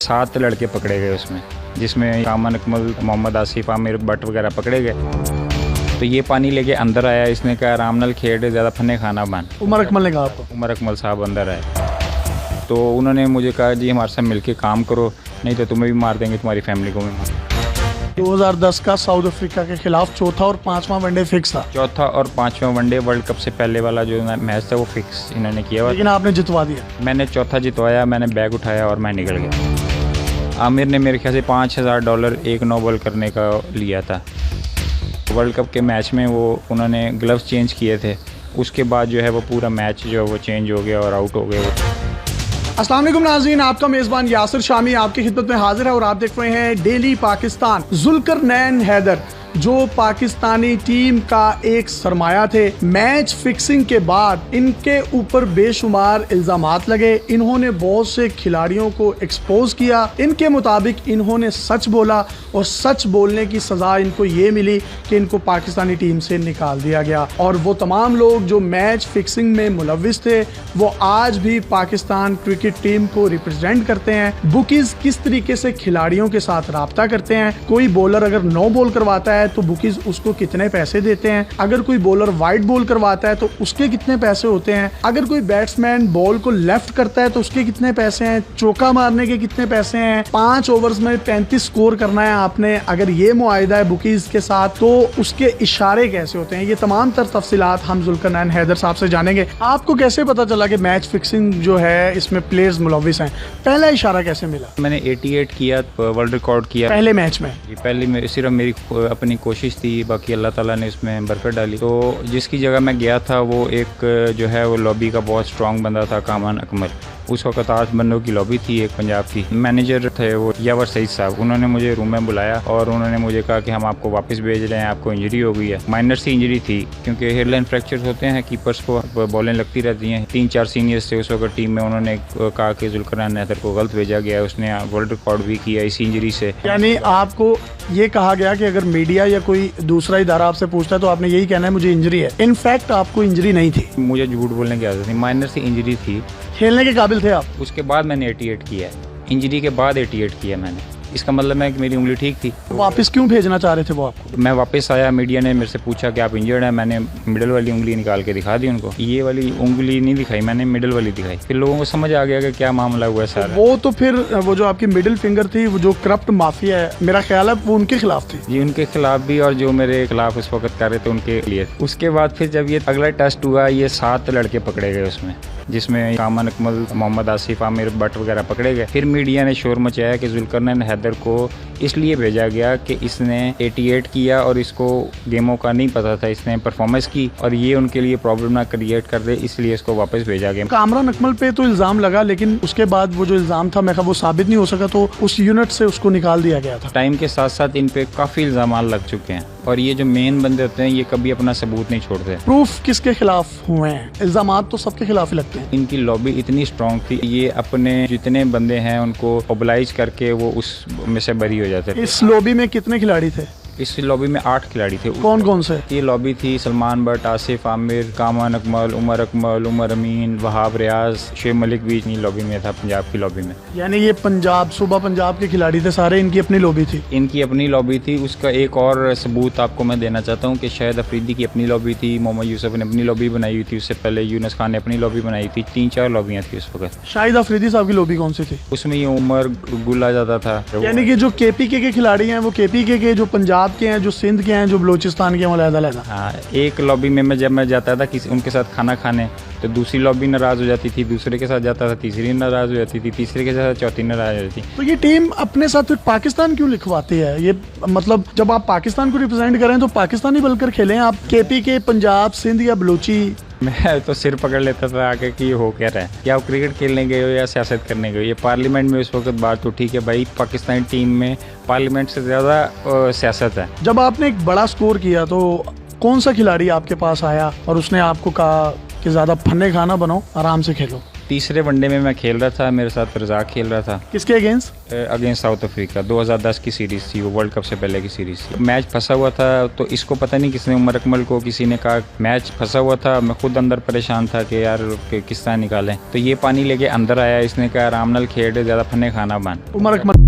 7 लड़के पकड़े गए उसमें, जिसमें कामन अकमल, मोहम्मद आसिफ, आमिर भट्ट वगैरह पकड़े गए। तो ये पानी लेके अंदर आया, इसने कहा आराम नाल खेड, ज़्यादा फन्ने खाना बन। उमर अकमल ने कहा आपको? उमर अकमल साहब अंदर आए तो उन्होंने मुझे कहा जी हमारे साथ मिलके काम करो, नहीं तो तुम्हें भी मार देंगे, तुम्हारी फैमिली को भी मार। 2010 का साउथ अफ्रीका के खिलाफ चौथा और पांचवा वनडे फिक्स था। चौथा और पांचवा वनडे वर्ल्ड कप से पहले वाला जो मैच था वो फिक्स इन्होंने किया हुआ। लेकिन आपने जितवा दिया। मैंने चौथा जितवाया, मैंने बैग उठाया और मैं निकल गया। आमिर ने मेरे ख्याल से $5000 एक नो बॉल करने का लिया था। वर्ल्ड कप के मैच में वो उन्होंने ग्लव्स चेंज किए थे, उसके बाद जो है वो पूरा मैच जो है वो चेंज हो गया और आउट हो गए वो। अस्सलाम वालेकुम नाज़रीन, आपका मेज़बान यासिर शामी आपकी खिदमत में हाजिर है और आप देख रहे हैं डेली पाकिस्तान। जुल्करनैन हैदर जो पाकिस्तानी टीम का एक सरमाया थे, मैच फिक्सिंग के बाद इनके ऊपर बेशुमार इल्जामात लगे। इन्होंने बहुत से खिलाड़ियों को एक्सपोज किया। इनके मुताबिक इन्होंने सच बोला और सच बोलने की सज़ा इनको ये मिली कि इनको पाकिस्तानी टीम से निकाल दिया गया। और वो तमाम लोग जो मैच फिक्सिंग में मुलव्विस थे वो आज भी पाकिस्तान क्रिकेट टीम को रिप्रेजेंट करते हैं। बुकीज किस तरीके से खिलाड़ियों के साथ राब्ता करते हैं, कोई बॉलर अगर नो बॉल करवाता है तो बुकीज उसको कितने पैसे देते हैं, अगर कोई बॉलर वाइड बॉल करवाता है तो उसके कितने पैसे होते हैं, अगर कोई बैट्समैन बॉल को लेफ्ट करता है तो उसके कितने पैसे हैं, चौका मारने के कितने पैसे हैं, 5 ओवर्स में 35 स्कोर करना है आपने, अगर ये मुआहिदा है बुकीज के साथ तो उसके इशारे कैसे होते हैं। ये तमाम तर तफसीलात हम जुल्करनैन हैदर साहब से जानेंगे। आपको कैसे पता चला कि मैच फिक्सिंग जो है इसमें प्लेयर्स मुलव्विस हैं? पहला इशारा कैसे मिला? मैंने 88 किया, वर्ल्ड रिकॉर्ड किया पहले मैच में। पहले सिर्फ मेरी अपनी कोशिश थी, बाकी अल्लाह ताला ने इसमें बरकत डाली। तो जिसकी जगह मैं गया था वो एक जो है वो लॉबी का बहुत स्ट्रॉन्ग बंदा था, कामन अकमल। उस वक्त 8 बंदों की लॉबी थी एक पंजाब की। मैनेजर थे वो यावर सईद साहब, उन्होंने मुझे रूम में बुलाया और उन्होंने मुझे कहा कि हम आपको वापस भेज रहे हैं, आपको इंजरी हो गई है। माइनर सी इंजरी थी क्योंकि हेयरलाइन फ्रैक्चर होते हैं, कीपर्स को बॉलें लगती रहती हैं। 3-4 सीनियर्स थे उस वक्त टीम में, उन्होंने कहा कि जुल्करनैन हैदर को गलत भेजा गया, उसने वर्ल्ड रिकॉर्ड भी किया इसी इंजरी से। यानी आपको ये कहा गया कि अगर मीडिया या कोई दूसरा इदारा आपसे पूछता है तो आपने यही कहना है मुझे इंजरी है। इनफैक्ट आपको इंजरी नहीं थी। मुझे झूठ बोलने की आदत थी, माइनर सी इंजरी थी। खेलने के काबिल थे आप? उसके बाद मैंने 88 किया है, इंजरी के बाद 88 किया मैंने। इसका मतलब है कि मेरी उंगली ठीक थी। वापस क्यों भेजना चाह रहे थे वो आपको? मैं वापस आया, मीडिया ने मेरे से पूछा कि आप इंजर्ड हैं, मैंने मिडिल वाली उंगली निकाल के दिखा दी उनको। ये वाली उंगली नहीं दिखाई, मैंने मिडिल वाली दिखाई। फिर लोगों को समझ आ गया कि क्या मामला हुआ है सारा। वो तो फिर वो जो आपकी मिडिल फिंगर थी, वो जो करप्ट माफिया है, मेरा ख्याल है वो उनके खिलाफ थी। जी उनके खिलाफ भी, और जो मेरे खिलाफ उस वक्त कर रहे थे उनके लिए। उसके बाद फिर जब ये अगला टेस्ट हुआ, ये 7 लड़के पकड़े गए उसमें, जिसमें कामन अकमल, मोहम्मद आसिफ, आमिर भट्ट वगैरह पकड़े गए। फिर मीडिया ने शोर मचाया कि जुल्करनैन हैदर को इसलिए भेजा गया कि इसने 88 किया और इसको गेमों का नहीं पता था, इसने परफॉर्मेंस की और ये उनके लिए प्रॉब्लम ना क्रिएट कर दे, इसलिए इसको वापस भेजा गया। कामरान अकमल पे तो इल्जाम लगा, लेकिन उसके बाद वो जो इल्जाम था मैं वो साबित नहीं हो सका, तो उस यूनिट से उसको निकाल दिया गया था। टाइम के साथ साथ इन पे काफी इल्जाम लग चुके हैं और ये जो मेन बंदे होते हैं ये कभी अपना सबूत नहीं छोड़ते। प्रूफ किसके खिलाफ हुए हैं? इल्जामात तो सबके खिलाफ ही लगते हैं। इनकी लॉबी इतनी स्ट्रांग थी, ये अपने जितने बंदे हैं उनको मोबिलाइज करके वो उस में से बरी हो जाते थे। इस लॉबी में कितने खिलाड़ी थे? इस लॉबी में 8 खिलाड़ी थे। कौन कौन से? ये लॉबी थी सलमान भट्ट, आसिफ, आमिर, कामन अकमल, उमर अमीन, वहाब रियाज, शेख मलिक भी इन्हीं लॉबी में था, पंजाब की लॉबी में। यानी ये पंजाब, सुबह पंजाब के खिलाड़ी थे सारे, इनकी अपनी लॉबी थी? इनकी अपनी लॉबी थी। उसका एक और सबूत आपको मैं देना चाहता हूँ कि शाहिद अफरीदी की अपनी लॉबी थी, मोहम्मद यूसुफ ने अपनी लॉबी बनाई हुई थी, उससे पहले यूनुस खान ने अपनी लॉबी बनाई थी। 3-4 लॉबियाँ थी उस वक्त। शाहिद अफरीदी साहब की लॉबी कौन सी थी? उसमें ये उमर गुल आ जाता था। यानी कि जो KPK के खिलाड़ी हैं वो KPK के, जो पंजाब के हैं, जो सिंध के हैं, जो बलूचिस्तान के हैं, अलग-अलग। हाँ, एक लॉबी में जब मैं जाता था किसी उनके साथ खाना खाने तो दूसरी लॉबी नाराज हो जाती थी, दूसरे के साथ जाता था तीसरी नाराज हो जाती थी, तीसरे के साथ चौथी नाराज हो जाती थी। तो ये टीम अपने साथ पाकिस्तान क्यों लिखवाती है? ये मतलब जब आप पाकिस्तान को रिप्रेजेंट करें तो पाकिस्तानी बनकर खेलें। आप KPK, पंजाब, सिंध या बलूची? मैं तो सिर पकड़ लेता था आके कि ये हो क्या रहा है, क्या आप क्रिकेट खेलने गए हो या सियासत करने गए हो। ये पार्लियामेंट में उस वक्त बात तो ठीक है भाई, पाकिस्तानी टीम में पार्लियामेंट से ज़्यादा सियासत है। जब आपने एक बड़ा स्कोर किया तो कौन सा खिलाड़ी आपके पास आया और उसने आपको कहा कि ज़्यादा फन्ने खाना बनो, आराम से खेलो? तीसरे वनडे में मैं खेल रहा था, मेरे साथ रज़ाक खेल रहा था किसके अगेंस्ट? Against south Africa. 2010 की सीरीज़ थी वो, वर्ल्ड कप से पहले की सीरीज़ थी। मैच फंसा हुआ था, तो इसको पता नहीं किसने, उमर अकमल को किसी ने कहा मैच फंसा हुआ था। मैं खुद अंदर परेशान था कि यार किस तरह निकालें, तो ये पानी लेके अंदर आया, इसने कहा आराम नाल खेड, ज़्यादा फने खाना बन। उमर अकमल